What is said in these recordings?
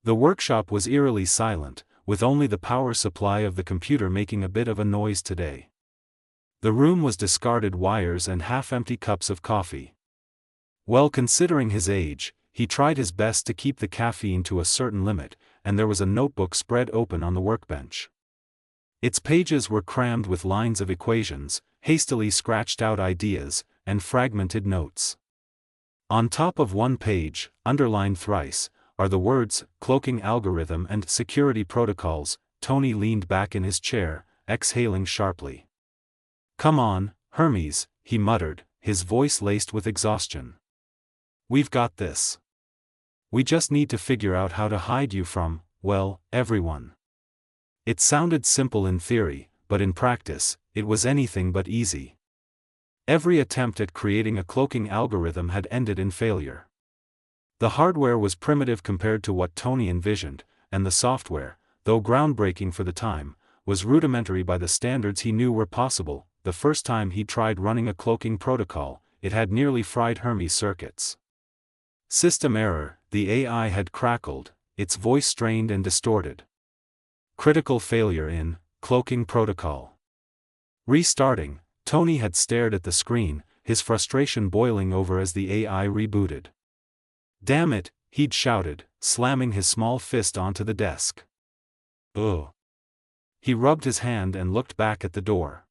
The workshop was eerily silent, with only the power supply of the computer making a bit of a noise today. The room was discarded wires and half-empty cups of coffee. Well, considering his age, he tried his best to keep the caffeine to a certain limit, and there was a notebook spread open on the workbench. Its pages were crammed with lines of equations, hastily scratched out ideas, and fragmented notes. On top of one page, underlined thrice, are the words, cloaking algorithm and security protocols. Tony leaned back in his chair, exhaling sharply. "Come on, Hermes," he muttered, his voice laced with exhaustion. "We've got this. We just need to figure out how to hide you from, well, everyone." It sounded simple in theory, but in practice, it was anything but easy. Every attempt at creating a cloaking algorithm had ended in failure. The hardware was primitive compared to what Tony envisioned, and the software, though groundbreaking for the time, was rudimentary by the standards he knew were possible. The first time he tried running a cloaking protocol, it had nearly fried Hermes' circuits. "System error," the AI had crackled, its voice strained and distorted. "Critical failure in cloaking protocol." Restarting, Tony had stared at the screen, his frustration boiling over as the AI rebooted. "Damn it," he'd shouted, slamming his small fist onto the desk. "Ugh." He rubbed his hand and looked back at the door.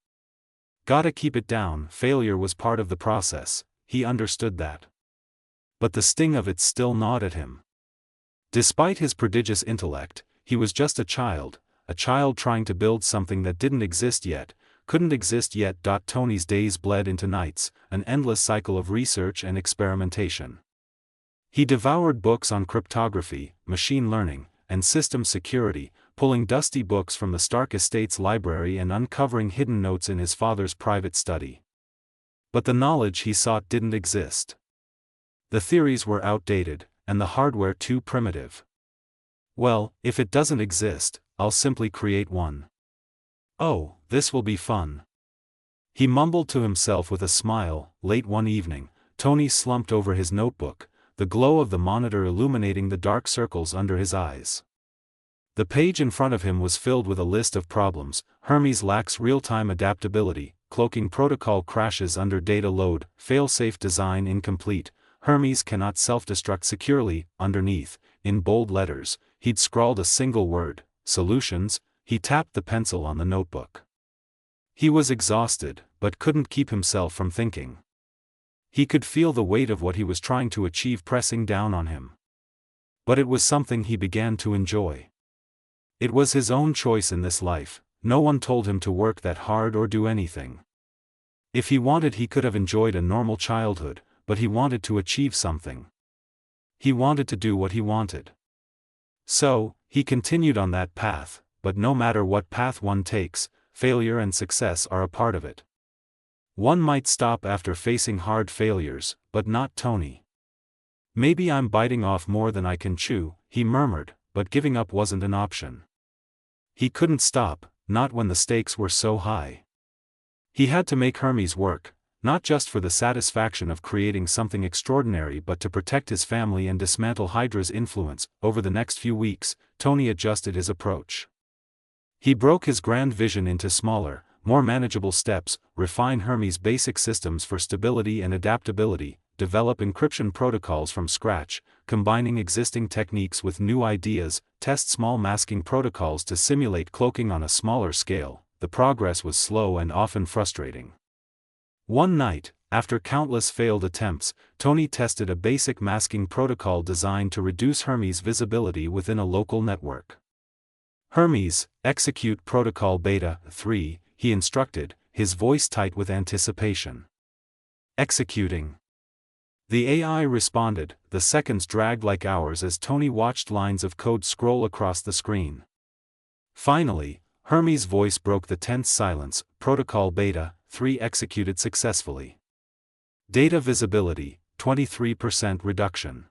Gotta keep it down. Failure was part of the process, he understood that. But the sting of it still gnawed at him. Despite his prodigious intellect, he was just a child trying to build something that didn't exist yet, couldn't exist yet. Tony's days bled into nights, an endless cycle of research and experimentation. He devoured books on cryptography, machine learning, and system security, pulling dusty books from the Stark Estate's library and uncovering hidden notes in his father's private study. But the knowledge he sought didn't exist. The theories were outdated, and the hardware too primitive. "Well, if it doesn't exist, I'll simply create one. Oh, this will be fun." He mumbled to himself with a smile. Late one evening, Tony slumped over his notebook, the glow of the monitor illuminating the dark circles under his eyes. The page in front of him was filled with a list of problems. Hermes lacks real-time adaptability, cloaking protocol crashes under data load, fail-safe design incomplete, Hermes cannot self-destruct securely. Underneath, in bold letters, he'd scrawled a single word, solutions. He tapped the pencil on the notebook. He was exhausted, but couldn't keep himself from thinking. He could feel the weight of what he was trying to achieve pressing down on him. But it was something he began to enjoy. It was his own choice in this life. No one told him to work that hard or do anything. If he wanted, he could have enjoyed a normal childhood, but he wanted to achieve something. He wanted to do what he wanted. So, he continued on that path, but no matter what path one takes, failure and success are a part of it. One might stop after facing hard failures, but not Tony. "Maybe I'm biting off more than I can chew," he murmured, but giving up wasn't an option. He couldn't stop, not when the stakes were so high. He had to make Hermes work, not just for the satisfaction of creating something extraordinary but to protect his family and dismantle Hydra's influence. Over the next few weeks, Tony adjusted his approach. He broke his grand vision into smaller, more manageable steps, refine Hermes' basic systems for stability and adaptability, develop encryption protocols from scratch, combining existing techniques with new ideas, test small masking protocols to simulate cloaking on a smaller scale. The progress was slow and often frustrating. One night, after countless failed attempts, Tony tested a basic masking protocol designed to reduce Hermes' visibility within a local network. "Hermes, execute protocol beta 3, he instructed, his voice tight with anticipation. "Executing." The AI responded. The seconds dragged like hours as Tony watched lines of code scroll across the screen. Finally, Hermes' voice broke the tense silence. "Protocol beta 3 executed successfully. Data visibility, 23% reduction."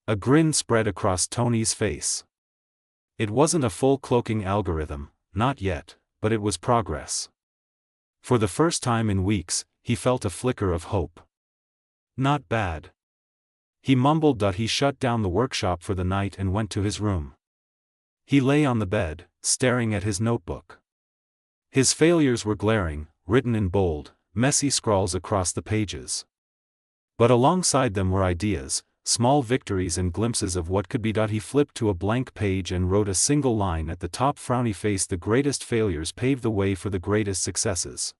A grin spread across Tony's face. It wasn't a full cloaking algorithm, not yet, but it was progress. For the first time in weeks, he felt a flicker of hope. Not bad. He mumbled that he shut down the workshop for the night and went to his room. He lay on the bed, staring at his notebook. His failures were glaring, written in bold, messy scrawls across the pages. But alongside them were ideas, small victories and glimpses of what could be. He flipped to a blank page and wrote a single line at the top: frowny face, the greatest failures pave the way for the greatest successes.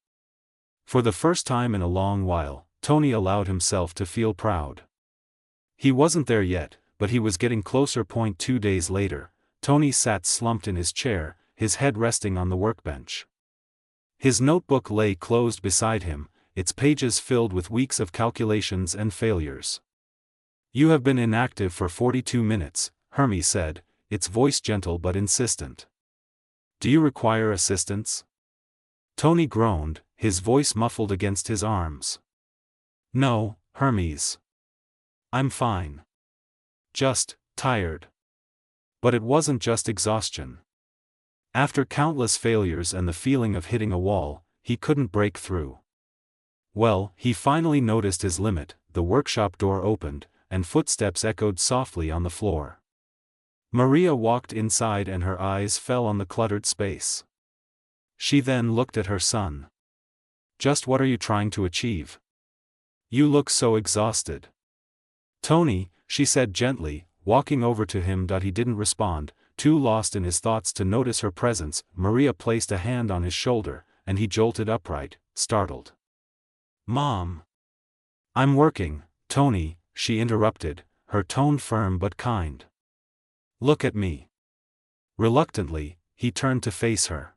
For the first time in a long while, Tony allowed himself to feel proud. He wasn't there yet, but he was getting closer. 2 days later, Tony sat slumped in his chair, his head resting on the workbench. His notebook lay closed beside him, its pages filled with weeks of calculations and failures. "You have been inactive for 42 minutes, Hermes said, its voice gentle but insistent. "Do you require assistance?" Tony groaned, his voice muffled against his arms. "No, Hermes. I'm fine. Just tired." But it wasn't just exhaustion. After countless failures and the feeling of hitting a wall, he couldn't break through. Well, he finally noticed his limit. The workshop door opened, and footsteps echoed softly on the floor. Maria walked inside and her eyes fell on the cluttered space. She then looked at her son. "Just what are you trying to achieve? You look so exhausted." "Tony," she said gently, walking over to him. He didn't respond, too lost in his thoughts to notice her presence. Maria placed a hand on his shoulder, and he jolted upright, startled. "Mom." "I'm working, Tony," she interrupted, her tone firm but kind. "Look at me." Reluctantly, he turned to face her.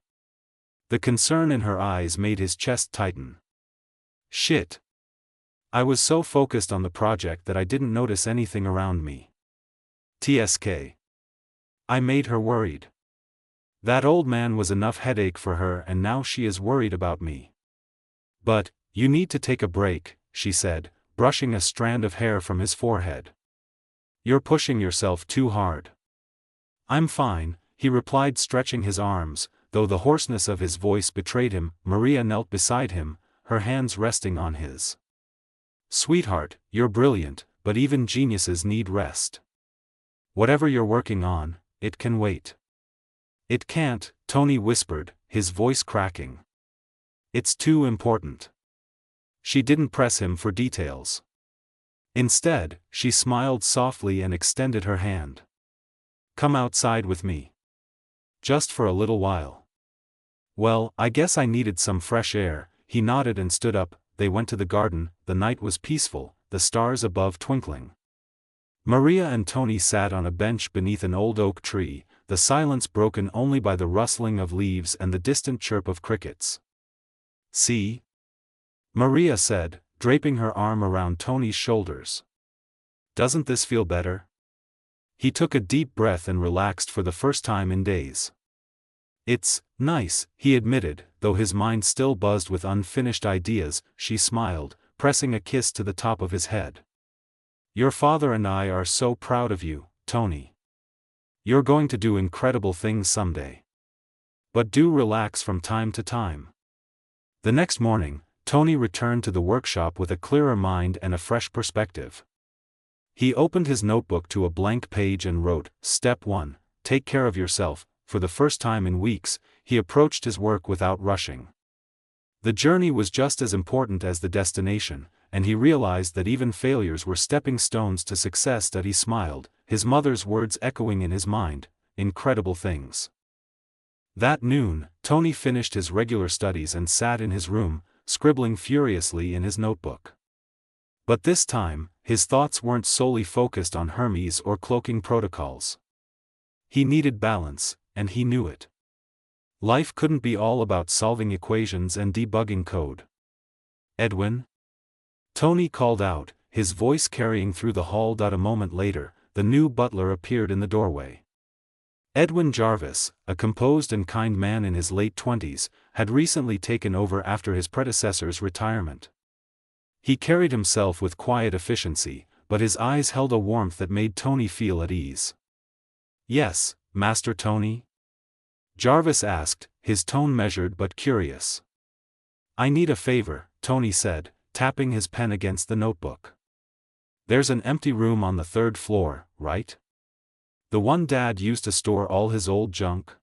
The concern in her eyes made his chest tighten. "Shit. I was so focused on the project that I didn't notice anything around me. TSK. I made her worried. That old man was enough headache for her, and now she is worried about me." "But, you need to take a break," she said, brushing a strand of hair from his forehead. "You're pushing yourself too hard." "I'm fine," he replied, stretching his arms, though the hoarseness of his voice betrayed him. Maria knelt beside him, her hands resting on his. "Sweetheart, you're brilliant, but even geniuses need rest. Whatever you're working on, it can wait." "It can't," Tony whispered, his voice cracking. "It's too important." She didn't press him for details. Instead, she smiled softly and extended her hand. "Come outside with me. Just for a little while." "Well, I guess I needed some fresh air," he nodded and stood up. They went to the garden. The night was peaceful, the stars above twinkling. Maria and Tony sat on a bench beneath an old oak tree, the silence broken only by the rustling of leaves and the distant chirp of crickets. "See?" Maria said, draping her arm around Tony's shoulders. "Doesn't this feel better?" He took a deep breath and relaxed for the first time in days. "It's nice," he admitted, though his mind still buzzed with unfinished ideas. She smiled, pressing a kiss to the top of his head. "Your father and I are so proud of you, Tony. You're going to do incredible things someday. But do relax from time to time." The next morning, Tony returned to the workshop with a clearer mind and a fresh perspective. He opened his notebook to a blank page and wrote, "Step 1, take care of yourself." For the first time in weeks, he approached his work without rushing. The journey was just as important as the destination, and he realized that even failures were stepping stones to success. He smiled, his mother's words echoing in his mind, "Incredible things." That noon, Tony finished his regular studies and sat in his room, scribbling furiously in his notebook. But this time, his thoughts weren't solely focused on Hermes or cloaking protocols. He needed balance, and he knew it. Life couldn't be all about solving equations and debugging code. "Edwin?" Tony called out, his voice carrying through the hall. A moment later, the new butler appeared in the doorway. Edwin Jarvis, a composed and kind man in his late 20s, had recently taken over after his predecessor's retirement. He carried himself with quiet efficiency, but his eyes held a warmth that made Tony feel at ease. "Yes, Master Tony?" Jarvis asked, his tone measured but curious. "I need a favor," Tony said, tapping his pen against the notebook. There's an empty room on the third floor, right? The one Dad used to store all his old junk?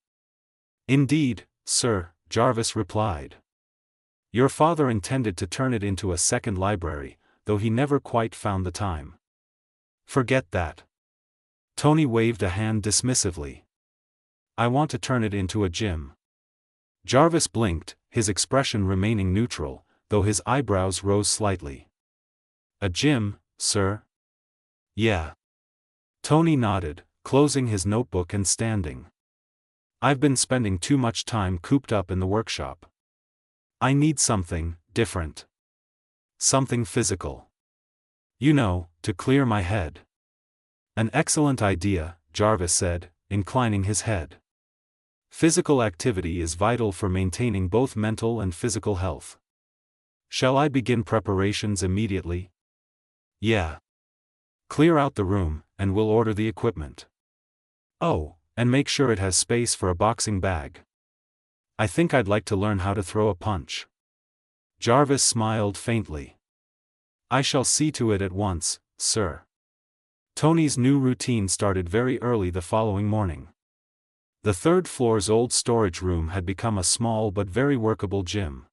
Indeed, sir, Jarvis replied. Your father intended to turn it into a second library, though he never quite found the time. Forget that. Tony waved a hand dismissively. I want to turn it into a gym. Jarvis blinked, his expression remaining neutral, though his eyebrows rose slightly. A gym, sir? Yeah. Tony nodded, closing his notebook and standing. I've been spending too much time cooped up in the workshop. I need something different. Something physical. You know, to clear my head. An excellent idea, Jarvis said, inclining his head. Physical activity is vital for maintaining both mental and physical health. Shall I begin preparations immediately? Yeah. Clear out the room, and we'll order the equipment. Oh, and make sure it has space for a boxing bag. I think I'd like to learn how to throw a punch. Jarvis smiled faintly. I shall see to it at once, sir. Tony's new routine started very early the following morning. The third floor's old storage room had become a small but very workable gym.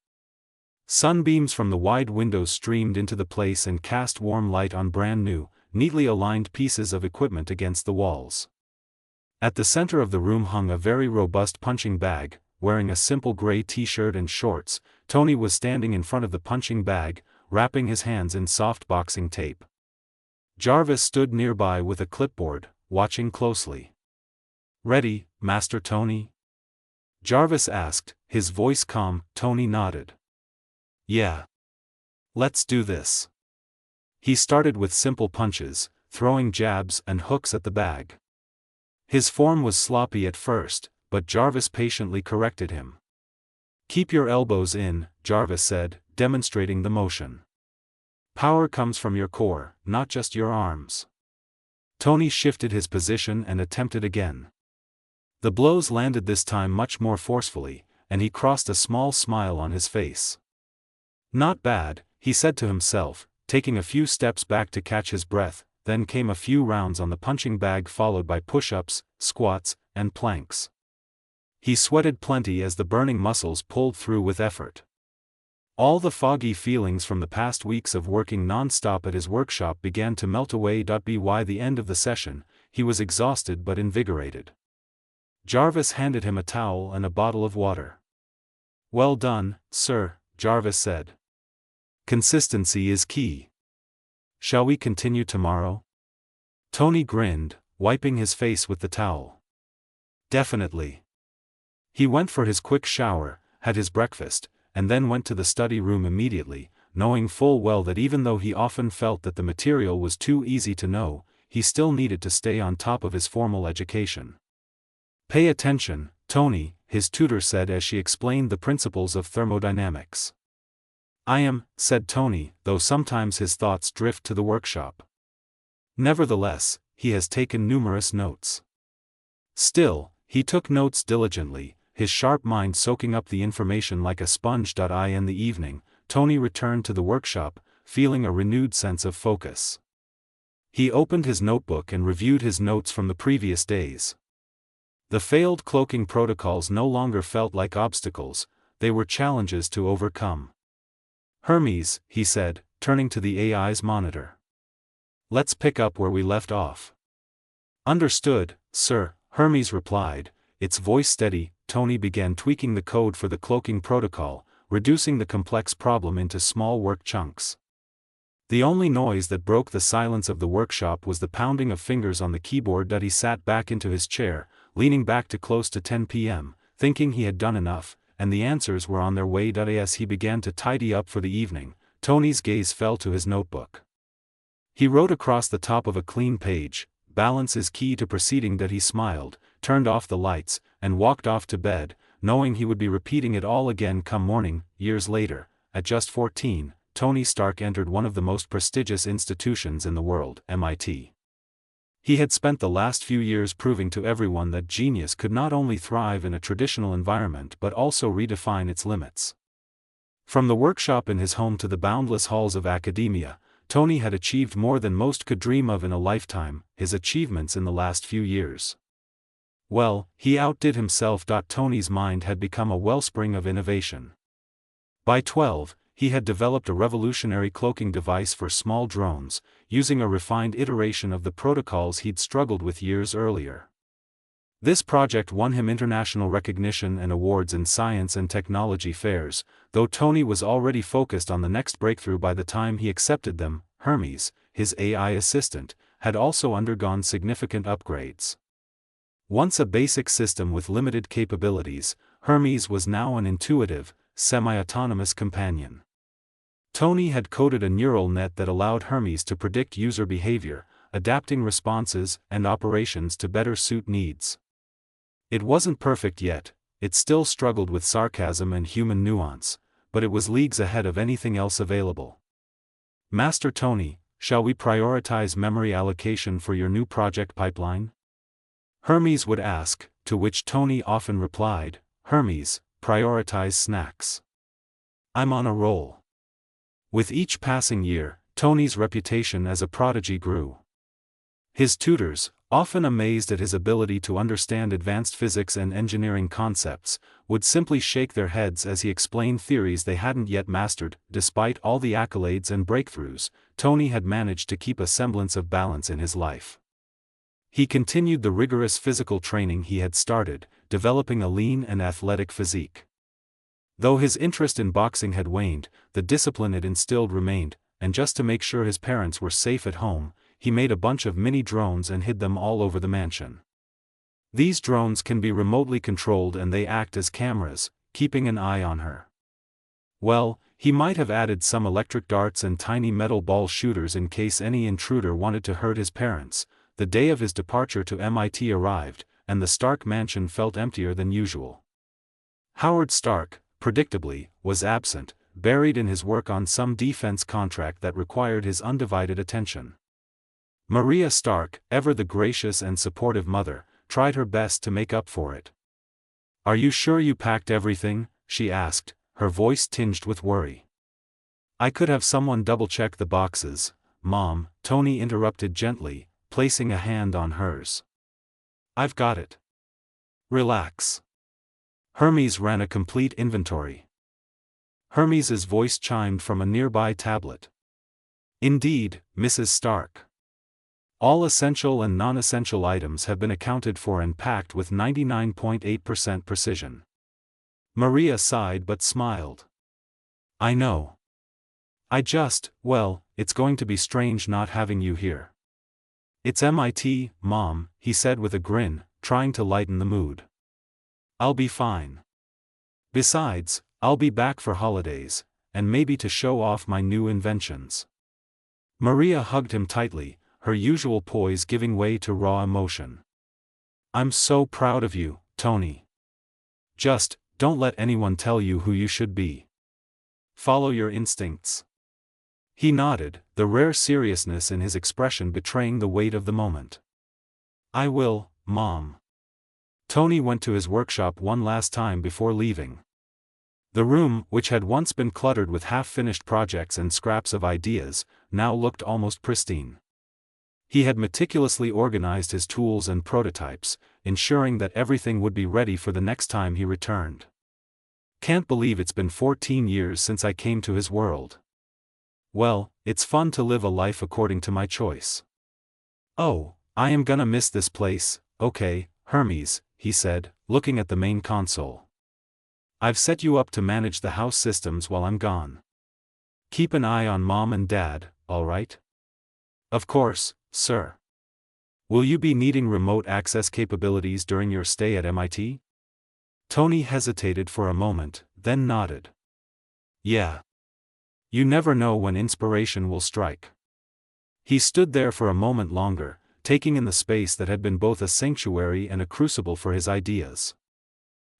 Sunbeams from the wide windows streamed into the place and cast warm light on brand new, neatly aligned pieces of equipment against the walls. At the center of the room hung a very robust punching bag. Wearing a simple gray t-shirt and shorts, Tony was standing in front of the punching bag, wrapping his hands in soft boxing tape. Jarvis stood nearby with a clipboard, watching closely. Ready, Master Tony? Jarvis asked, his voice calm. Tony nodded. Yeah. Let's do this. He started with simple punches, throwing jabs and hooks at the bag. His form was sloppy at first, but Jarvis patiently corrected him. Keep your elbows in, Jarvis said, demonstrating the motion. Power comes from your core, not just your arms. Tony shifted his position and attempted again. The blows landed this time much more forcefully, and he crossed a small smile on his face. Not bad, he said to himself, taking a few steps back to catch his breath. Then came a few rounds on the punching bag followed by push-ups, squats, and planks. He sweated plenty as the burning muscles pulled through with effort. All the foggy feelings from the past weeks of working non-stop at his workshop began to melt away. By the end of the session, he was exhausted but invigorated. Jarvis handed him a towel and a bottle of water. Well done, sir, Jarvis said. Consistency is key. Shall we continue tomorrow? Tony grinned, wiping his face with the towel. Definitely. He went for his quick shower, had his breakfast, and then went to the study room immediately, knowing full well that even though he often felt that the material was too easy to know, he still needed to stay on top of his formal education. Pay attention, Tony, his tutor said as she explained the principles of thermodynamics. I am, said Tony, though sometimes his thoughts drift to the workshop. Nevertheless, he has taken numerous notes. Still, he took notes diligently, his sharp mind soaking up the information like a sponge. In the evening, Tony returned to the workshop, feeling a renewed sense of focus. He opened his notebook and reviewed his notes from the previous days. The failed cloaking protocols no longer felt like obstacles, they were challenges to overcome. Hermes, he said, turning to the AI's monitor. Let's pick up where we left off. Understood, sir, Hermes replied, its voice steady. Tony began tweaking the code for the cloaking protocol, reducing the complex problem into small work chunks. The only noise that broke the silence of the workshop was the pounding of fingers on the keyboard. He sat back into his chair, leaning back to close to 10 p.m., thinking he had done enough, and the answers were on their way. As he began to tidy up for the evening, Tony's gaze fell to his notebook. He wrote across the top of a clean page, "Balance is key to proceeding." He smiled, turned off the lights, and walked off to bed, knowing he would be repeating it all again come morning. Years later, at just 14, Tony Stark entered one of the most prestigious institutions in the world, MIT. He had spent the last few years proving to everyone that genius could not only thrive in a traditional environment but also redefine its limits. From the workshop in his home to the boundless halls of academia, Tony had achieved more than most could dream of in a lifetime, his achievements in the last few years. Well, he outdid himself. Tony's mind had become a wellspring of innovation. By 12, he had developed a revolutionary cloaking device for small drones, using a refined iteration of the protocols he'd struggled with years earlier. This project won him international recognition and awards in science and technology fairs, though Tony was already focused on the next breakthrough by the time he accepted them. Hermes, his AI assistant, had also undergone significant upgrades. Once a basic system with limited capabilities, Hermes was now an intuitive, semi-autonomous companion. Tony had coded a neural net that allowed Hermes to predict user behavior, adapting responses and operations to better suit needs. It wasn't perfect yet, it still struggled with sarcasm and human nuance, but it was leagues ahead of anything else available. Master Tony, shall we prioritize memory allocation for your new project pipeline? Hermes would ask, to which Tony often replied, Hermes, prioritize snacks. I'm on a roll. With each passing year, Tony's reputation as a prodigy grew. His tutors, often amazed at his ability to understand advanced physics and engineering concepts, would simply shake their heads as he explained theories they hadn't yet mastered. Despite all the accolades and breakthroughs, Tony had managed to keep a semblance of balance in his life. He continued the rigorous physical training he had started, developing a lean and athletic physique. Though his interest in boxing had waned, the discipline it instilled remained, and just to make sure his parents were safe at home, he made a bunch of mini drones and hid them all over the mansion. These drones can be remotely controlled and they act as cameras, keeping an eye on her. Well, he might have added some electric darts and tiny metal ball shooters in case any intruder wanted to hurt his parents. The day of his departure to MIT arrived, and the Stark mansion felt emptier than usual. Howard Stark, predictably, was absent, buried in his work on some defense contract that required his undivided attention. Maria Stark, ever the gracious and supportive mother, tried her best to make up for it. Are you sure you packed everything? She asked, her voice tinged with worry. I could have someone double-check the boxes, Mom, Tony interrupted gently, placing a hand on hers. I've got it. Relax. Hermes ran a complete inventory. Hermes's voice chimed from a nearby tablet. Indeed, Mrs. Stark. All essential and non-essential items have been accounted for and packed with 99.8% precision. Maria sighed but smiled. I know. Well, it's going to be strange not having you here. It's MIT, Mom, he said with a grin, trying to lighten the mood. I'll be fine. Besides, I'll be back for holidays, and maybe to show off my new inventions. Maria hugged him tightly, her usual poise giving way to raw emotion. I'm so proud of you, Tony. Just, don't let anyone tell you who you should be. Follow your instincts. He nodded, the rare seriousness in his expression betraying the weight of the moment. I will, Mom. Tony went to his workshop one last time before leaving. The room, which had once been cluttered with half-finished projects and scraps of ideas, now looked almost pristine. He had meticulously organized his tools and prototypes, ensuring that everything would be ready for the next time he returned. Can't believe it's been 14 years since I came to his world. Well, it's fun to live a life according to my choice. Oh, I am gonna miss this place. Okay, Hermes, he said, looking at the main console. I've set you up to manage the house systems while I'm gone. Keep an eye on Mom and Dad, alright? Of course, sir. Will you be needing remote access capabilities during your stay at MIT? Tony hesitated for a moment, then nodded. Yeah. You never know when inspiration will strike. He stood there for a moment longer, taking in the space that had been both a sanctuary and a crucible for his ideas.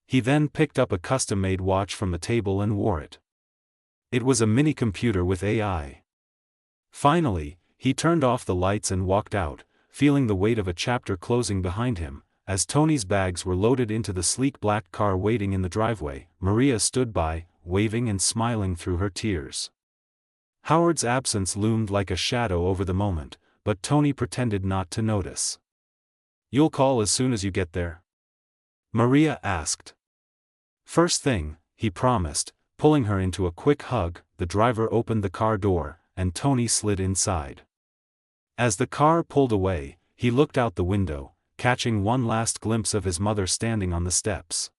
He then picked up a custom-made watch from the table and wore it. It was a mini-computer with AI. Finally, he turned off the lights and walked out, feeling the weight of a chapter closing behind him. As Tony's bags were loaded into the sleek black car waiting in the driveway, Maria stood by, waving and smiling through her tears. Howard's absence loomed like a shadow over the moment, but Tony pretended not to notice. "You'll call as soon as you get there?" Maria asked. "First thing," he promised, pulling her into a quick hug. The driver opened the car door, and Tony slid inside. As the car pulled away, he looked out the window, catching one last glimpse of his mother standing on the steps.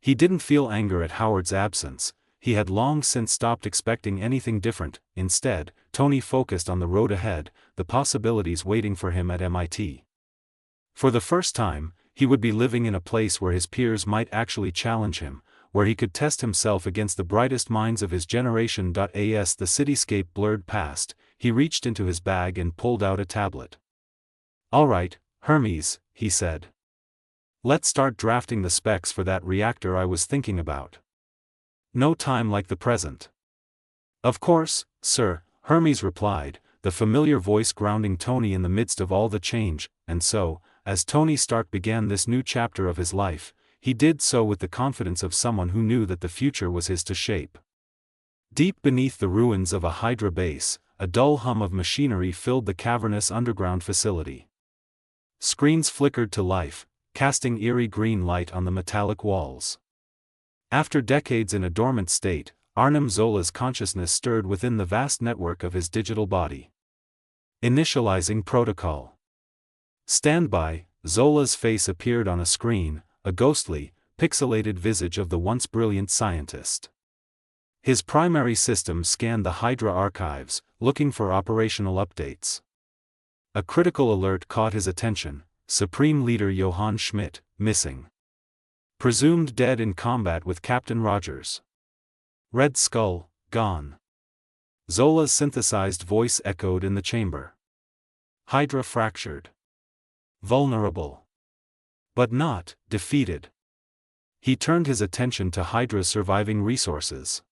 He didn't feel anger at Howard's absence. He had long since stopped expecting anything different. Instead, Tony focused on the road ahead, the possibilities waiting for him at MIT. For the first time, he would be living in a place where his peers might actually challenge him, where he could test himself against the brightest minds of his generation. As the cityscape blurred past, he reached into his bag and pulled out a tablet. "All right, Hermes," he said. "Let's start drafting the specs for that reactor I was thinking about. No time like the present." "Of course, sir," Hermes replied, the familiar voice grounding Tony in the midst of all the change. And so, as Tony Stark began this new chapter of his life, he did so with the confidence of someone who knew that the future was his to shape. Deep beneath the ruins of a Hydra base, a dull hum of machinery filled the cavernous underground facility. Screens flickered to life, casting eerie green light on the metallic walls. After decades in a dormant state, Arnim Zola's consciousness stirred within the vast network of his digital body. Initializing protocol. "Standby." Zola's face appeared on a screen, a ghostly, pixelated visage of the once brilliant scientist. His primary system scanned the Hydra archives, looking for operational updates. A critical alert caught his attention: Supreme Leader Johann Schmidt, missing. Presumed dead in combat with Captain Rogers. Red Skull, gone. Zola's synthesized voice echoed in the chamber. Hydra fractured. Vulnerable. But not defeated. He turned his attention to Hydra's surviving resources.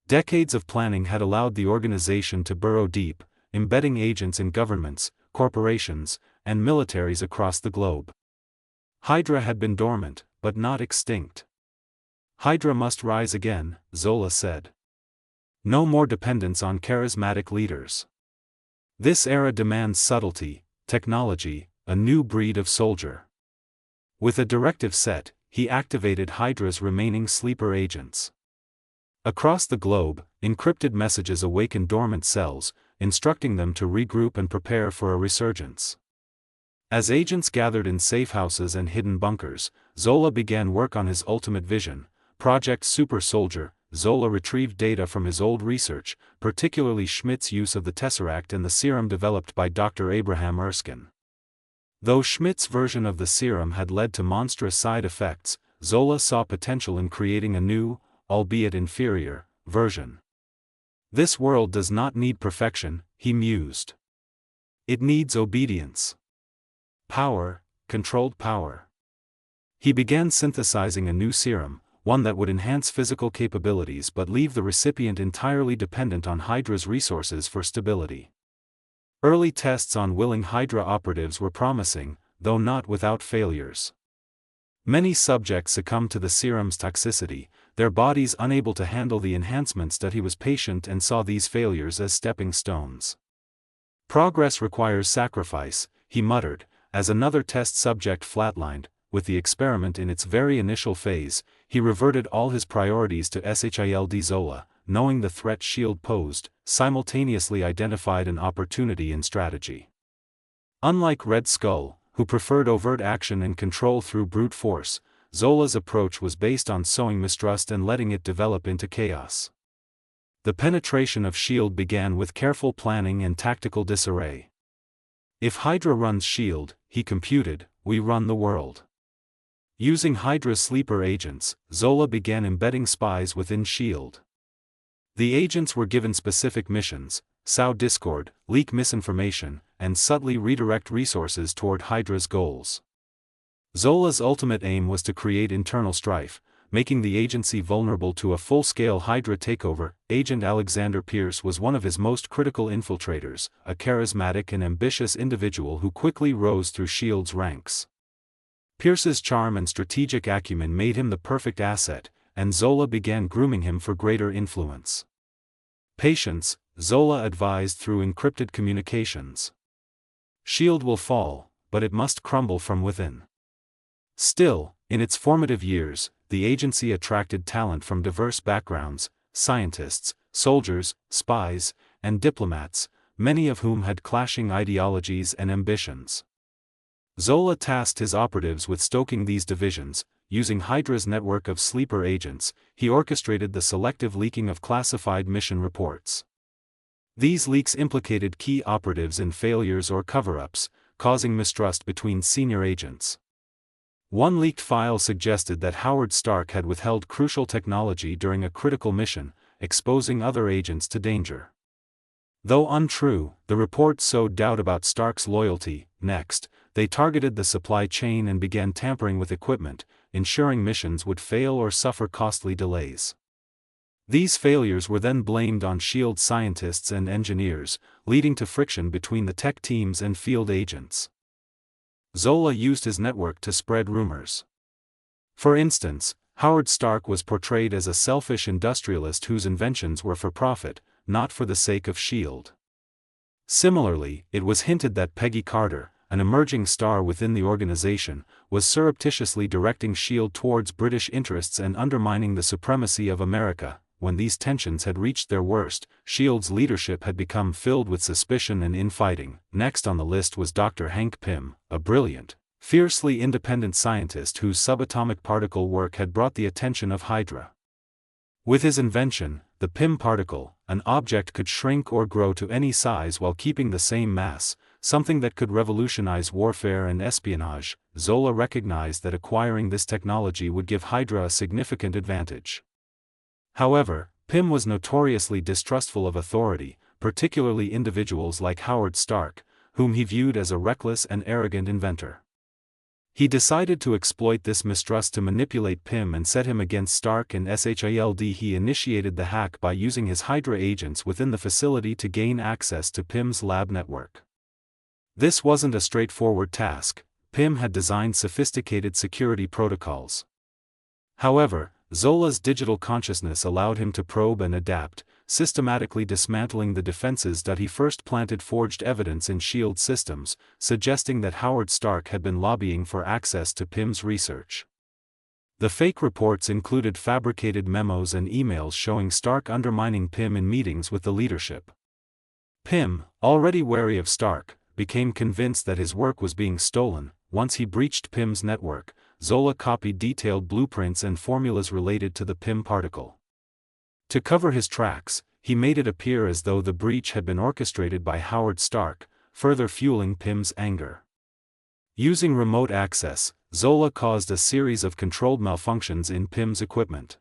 Decades of planning had allowed the organization to burrow deep, embedding agents in governments, corporations, and militaries across the globe. Hydra had been dormant, but not extinct. "Hydra must rise again," Zola said. "No more dependence on charismatic leaders. This era demands subtlety, technology, a new breed of soldier." With a directive set, he activated Hydra's remaining sleeper agents. Across the globe, encrypted messages awakened dormant cells, instructing them to regroup and prepare for a resurgence. As agents gathered in safe houses and hidden bunkers, Zola began work on his ultimate vision, Project Super Soldier. Zola retrieved data from his old research, particularly Schmidt's use of the Tesseract and the serum developed by Dr. Abraham Erskine. Though Schmidt's version of the serum had led to monstrous side effects, Zola saw potential in creating a new, albeit inferior, version. "This world does not need perfection," he mused. "It needs obedience. Power, controlled power." He began synthesizing a new serum, one that would enhance physical capabilities but leave the recipient entirely dependent on Hydra's resources for stability. Early tests on willing Hydra operatives were promising, though not without failures. Many subjects succumbed to the serum's toxicity, their bodies unable to handle the enhancements. That he was patient and saw these failures as stepping stones. "Progress requires sacrifice," he muttered, as another test subject flatlined. With the experiment in its very initial phase, he reverted all his priorities to SHIELD. Zola, knowing the threat SHIELD posed, simultaneously identified an opportunity in strategy. Unlike Red Skull, who preferred overt action and control through brute force, Zola's approach was based on sowing mistrust and letting it develop into chaos. The penetration of SHIELD began with careful planning and tactical disarray. "If Hydra runs SHIELD," he computed, "we run the world." Using Hydra's sleeper agents, Zola began embedding spies within SHIELD. The agents were given specific missions: sow discord, leak misinformation, and subtly redirect resources toward Hydra's goals. Zola's ultimate aim was to create internal strife, making the agency vulnerable to a full-scale Hydra takeover. Agent Alexander Pierce was one of his most critical infiltrators, a charismatic and ambitious individual who quickly rose through SHIELD's ranks. Pierce's charm and strategic acumen made him the perfect asset, and Zola began grooming him for greater influence. Patience, Zola advised through encrypted communications. S.H.I.E.L.D. will fall, but it must crumble from within. Still, in its formative years, the agency attracted talent from diverse backgrounds: scientists, soldiers, spies, and diplomats, many of whom had clashing ideologies and ambitions. Zola tasked his operatives with stoking these divisions. Using Hydra's network of sleeper agents, he orchestrated the selective leaking of classified mission reports. These leaks implicated key operatives in failures or cover-ups, causing mistrust between senior agents. One leaked file suggested that Howard Stark had withheld crucial technology during a critical mission, exposing other agents to danger. Though untrue, the report sowed doubt about Stark's loyalty. Next, they targeted the supply chain and began tampering with equipment, ensuring missions would fail or suffer costly delays. These failures were then blamed on S.H.I.E.L.D. scientists and engineers, leading to friction between the tech teams and field agents. Zola used his network to spread rumors. For instance, Howard Stark was portrayed as a selfish industrialist whose inventions were for profit, not for the sake of S.H.I.E.L.D. Similarly, it was hinted that Peggy Carter, an emerging star within the organization, was surreptitiously directing S.H.I.E.L.D. towards British interests and undermining the supremacy of America. When these tensions had reached their worst, S.H.I.E.L.D.'s leadership had become filled with suspicion and infighting. Next on the list was Dr. Hank Pym, a brilliant, fiercely independent scientist whose subatomic particle work had brought the attention of Hydra. With his invention, the Pym particle, an object could shrink or grow to any size while keeping the same mass, something that could revolutionize warfare and espionage. Zola recognized that acquiring this technology would give Hydra a significant advantage. However, Pym was notoriously distrustful of authority, particularly individuals like Howard Stark, whom he viewed as a reckless and arrogant inventor. He decided to exploit this mistrust to manipulate Pym and set him against Stark and S.H.I.E.L.D. He initiated the hack by using his Hydra agents within the facility to gain access to Pym's lab network. This wasn't a straightforward task. Pym had designed sophisticated security protocols. However, Zola's digital consciousness allowed him to probe and adapt, systematically dismantling the defenses that he first planted forged evidence in S.H.I.E.L.D. systems, suggesting that Howard Stark had been lobbying for access to Pym's research. The fake reports included fabricated memos and emails showing Stark undermining Pym in meetings with the leadership. Pym, already wary of Stark, became convinced that his work was being stolen. Once he breached Pym's network, Zola copied detailed blueprints and formulas related to the Pym particle. To cover his tracks, he made it appear as though the breach had been orchestrated by Howard Stark, further fueling Pym's anger. Using remote access, Zola caused a series of controlled malfunctions in Pym's equipment.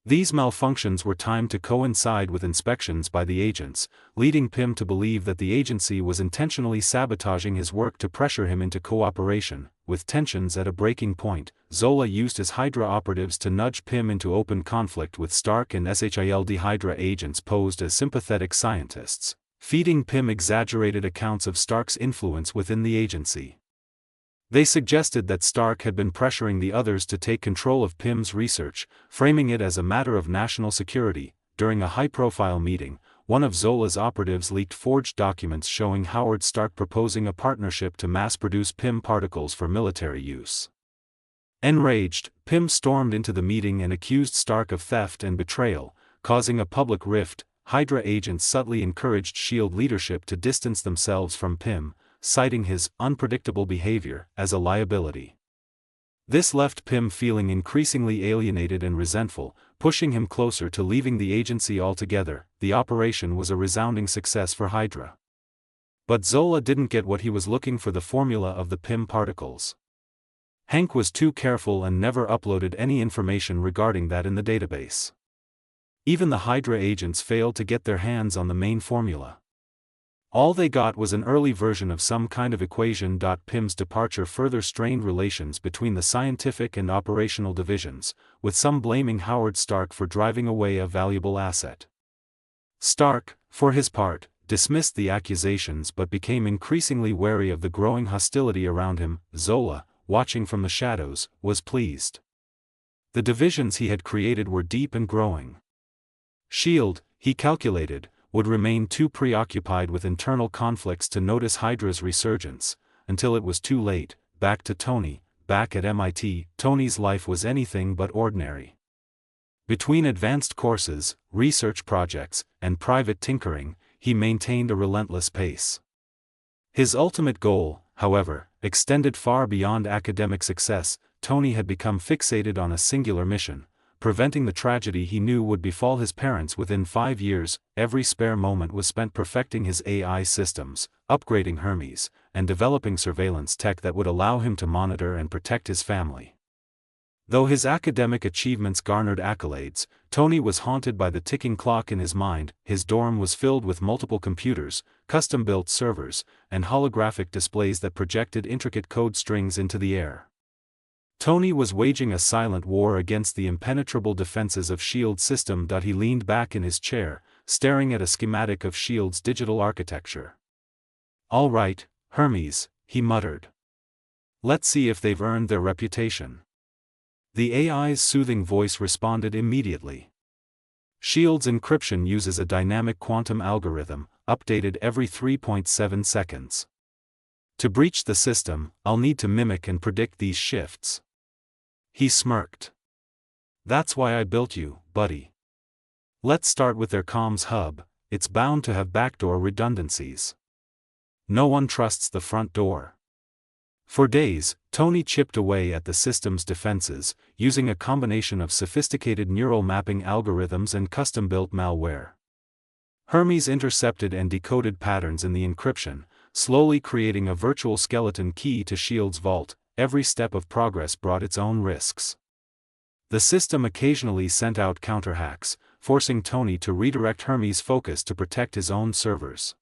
These malfunctions were timed to coincide with inspections by the agents, leading Pym to believe that the agency was intentionally sabotaging his work to pressure him into cooperation. With tensions at a breaking point, Zola used his Hydra operatives to nudge Pym into open conflict with Stark and S.H.I.E.L.D. Hydra agents posed as sympathetic scientists, feeding Pym exaggerated accounts of Stark's influence within the agency. They suggested that Stark had been pressuring the others to take control of Pym's research, framing it as a matter of national security. During a high-profile meeting, one of Zola's operatives leaked forged documents showing Howard Stark proposing a partnership to mass-produce Pym particles for military use. Enraged, Pym stormed into the meeting and accused Stark of theft and betrayal, causing a public rift. Hydra agents subtly encouraged S.H.I.E.L.D. leadership to distance themselves from Pym, citing his unpredictable behavior as a liability. This left Pym feeling increasingly alienated and resentful, pushing him closer to leaving the agency altogether. The operation was a resounding success for Hydra. But Zola didn't get what he was looking for: the formula of the Pym particles. Hank was too careful and never uploaded any information regarding that in the database. Even the Hydra agents failed to get their hands on the main formula. All they got was an early version of some kind of equation. Pym's departure further strained relations between the scientific and operational divisions, with some blaming Howard Stark for driving away a valuable asset. Stark, for his part, dismissed the accusations but became increasingly wary of the growing hostility around him. Zola, watching from the shadows, was pleased. The divisions he had created were deep and growing. S.H.I.E.L.D., he calculated, would remain too preoccupied with internal conflicts to notice Hydra's resurgence, until it was too late. Back to Tony. Back at MIT, Tony's life was anything but ordinary. Between advanced courses, research projects, and private tinkering, he maintained a relentless pace. His ultimate goal, however, extended far beyond academic success. Tony had become fixated on a singular mission: preventing the tragedy he knew would befall his parents within 5 years. Every spare moment was spent perfecting his AI systems, upgrading Hermes, and developing surveillance tech that would allow him to monitor and protect his family. Though his academic achievements garnered accolades, Tony was haunted by the ticking clock in his mind. His dorm was filled with multiple computers, custom-built servers, and holographic displays that projected intricate code strings into the air. Tony was waging a silent war against the impenetrable defenses of S.H.I.E.L.D.'s system. He leaned back in his chair, staring at a schematic of S.H.I.E.L.D.'s digital architecture. "All right, Hermes," he muttered. "Let's see if they've earned their reputation." The AI's soothing voice responded immediately. S.H.I.E.L.D.'s encryption uses a dynamic quantum algorithm, updated every 3.7 seconds. To breach the system, I'll need to mimic and predict these shifts. He smirked. "That's why I built you, buddy. Let's start with their comms hub. It's bound to have backdoor redundancies. No one trusts the front door." For days, Tony chipped away at the system's defenses, using a combination of sophisticated neural mapping algorithms and custom-built malware. Hermes intercepted and decoded patterns in the encryption, slowly creating a virtual skeleton key to S.H.I.E.L.D.'s vault. Every step of progress brought its own risks. The system occasionally sent out counterhacks, forcing Tony to redirect Hermes' focus to protect his own servers.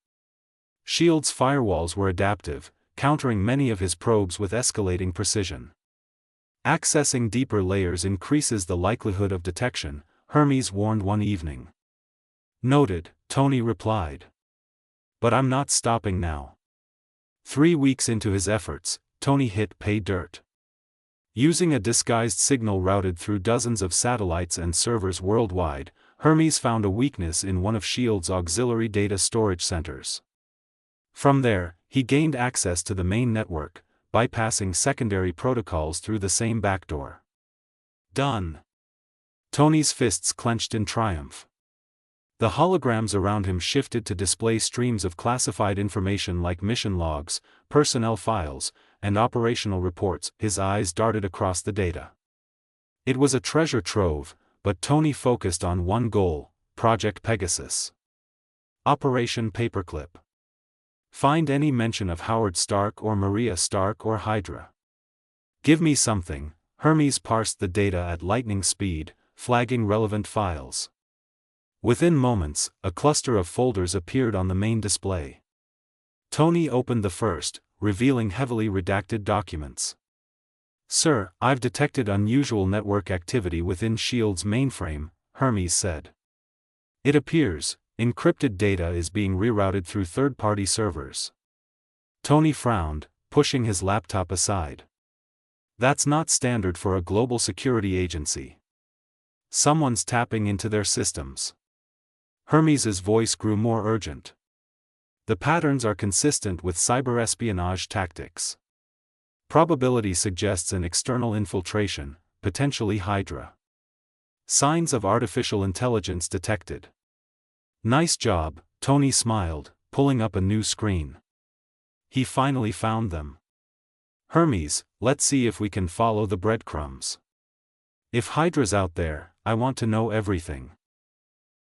S.H.I.E.L.D.'s firewalls were adaptive, countering many of his probes with escalating precision. "Accessing deeper layers increases the likelihood of detection," Hermes warned one evening. "Noted," Tony replied. "But I'm not stopping now." 3 weeks into his efforts, Tony hit pay dirt. Using a disguised signal routed through dozens of satellites and servers worldwide, Hermes found a weakness in one of S.H.I.E.L.D.'s auxiliary data storage centers. From there, he gained access to the main network, bypassing secondary protocols through the same backdoor. Done. Tony's fists clenched in triumph. The holograms around him shifted to display streams of classified information like mission logs, personnel files, and operational reports. His eyes darted across the data. It was a treasure trove, but Tony focused on one goal: Project Pegasus. Operation Paperclip. Find any mention of Howard Stark or Maria Stark or Hydra. Give me something. Hermes parsed the data at lightning speed, flagging relevant files. Within moments, a cluster of folders appeared on the main display. Tony opened the first, revealing heavily redacted documents. "Sir, I've detected unusual network activity within S.H.I.E.L.D.'s mainframe," Hermes said. "It appears encrypted data is being rerouted through third-party servers." Tony frowned, pushing his laptop aside. "That's not standard for a global security agency. Someone's tapping into their systems." Hermes's voice grew more urgent. "The patterns are consistent with cyber-espionage tactics. Probability suggests an external infiltration, potentially Hydra. Signs of artificial intelligence detected." "Nice job," Tony smiled, pulling up a new screen. He finally found them. "Hermes, let's see if we can follow the breadcrumbs. If Hydra's out there, I want to know everything."